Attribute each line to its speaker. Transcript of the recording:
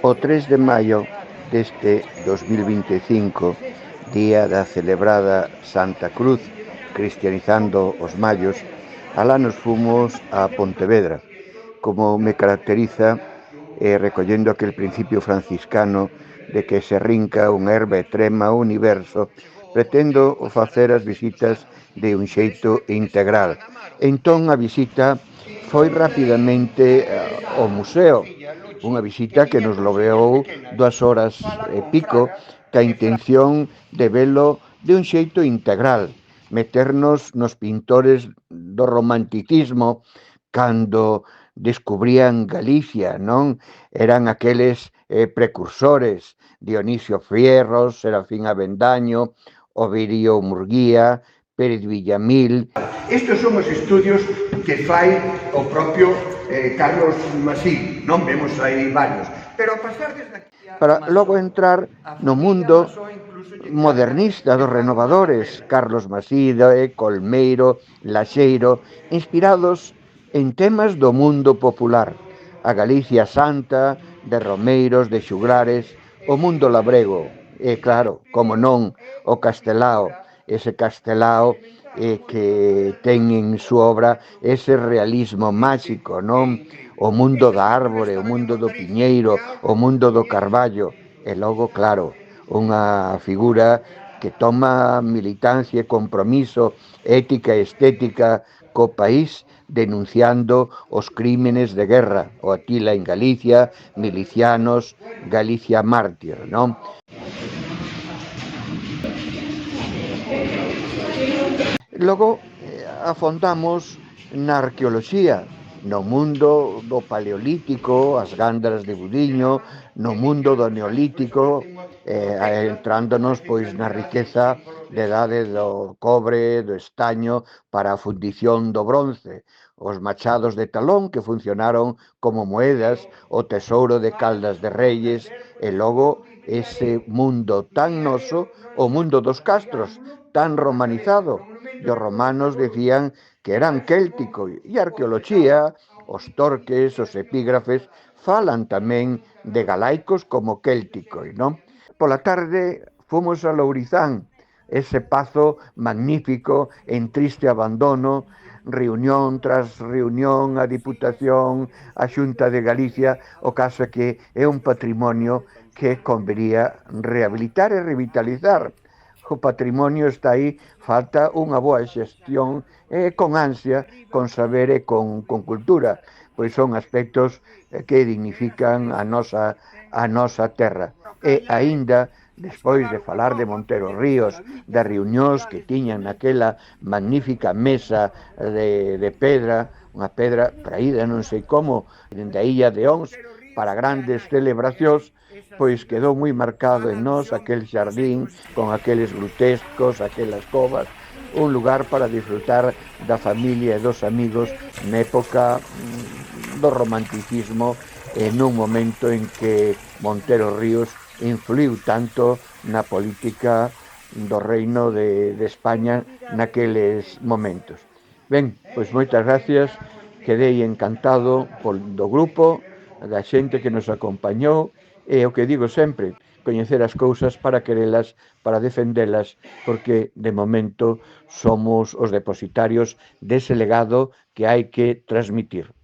Speaker 1: O 3 de maio deste 2025, día da celebrada Santa Cruz, cristianizando os mallos, alá nos fomos a Pontevedra, como me caracteriza, recollendo aquel principio franciscano de que se rinca unha herba e trema o universo, pretendo facer as visitas de un xeito integral. Entón a visita foi rapidamente ao museo, unha visita que nos loveou 2 horas e pico, ca intención de velo de un xeito integral, meternos nos pintores do romanticismo cando descubrían Galicia, non? Eran aqueles precursores, Dionisio Fierros, Serafín Avendaño, Ovidio Murguía, Pérez Villamil.
Speaker 2: Estes son os estudios que fai o propio Carlos Masí, non vemos aí varios, pero a pasar desde aquí
Speaker 1: para logo entrar no mundo modernista dos renovadores, Carlos Maside, Colmeiro, Laxeiro, inspirados en temas do mundo popular, a Galicia Santa, de Romeiros, de Xuglares, o mundo labrego, e claro, como non, o Castelao, ese Castelao que ten en súa obra ese realismo máxico, non? O mundo da árbore, o mundo do piñeiro, o mundo do carballo, e logo, claro, unha figura que toma militancia e compromiso, ética e estética co país, denunciando os crímenes de guerra, o Atila en Galicia, milicianos, Galicia mártir, non? Logo afondamos na arqueoloxía, no mundo do paleolítico, as gándaras de Budiño, no mundo do neolítico, entrándonos pois na riqueza de idade do cobre, do estaño para a fundición do bronce, os machados de talón que funcionaron como moedas, o tesouro de Caldas de Reyes, e logo ese mundo tan noso, o mundo dos castros, tan romanizado. E os romanos decían que eran céltico, e a arqueoloxía, os torques, os epígrafes, falan tamén de galaicos como célticos, non? Pola tarde fomos a Lourizán, ese pazo magnífico en triste abandono, reunión tras reunión, a Diputación, a Xunta de Galicia, o caso é que é un patrimonio que convería rehabilitar e revitalizar. O patrimonio está aí, falta unha boa xestión con ansia, con saber e con cultura, pois son aspectos que dignifican a nosa terra. E aínda, despois de falar de Montero Ríos, das reunións que tiñan naquela magnífica mesa de pedra, unha pedra traída non sei como, dende a illa de Ons, para grandes celebracións, pois quedou moi marcado en nós aquel xardín con aqueles grutescos, aquelas covas, un lugar para disfrutar da familia e dos amigos na época do romanticismo e nun momento en que Montero Ríos influiu tanto na política do reino de España naqueles momentos. Ben, pois moitas gracias, quedei encantado do grupo, da xente que nos acompañou, e o que digo sempre, coñecer as cousas para querelas, para defendelas, porque de momento somos os depositarios dese legado que hai que transmitir.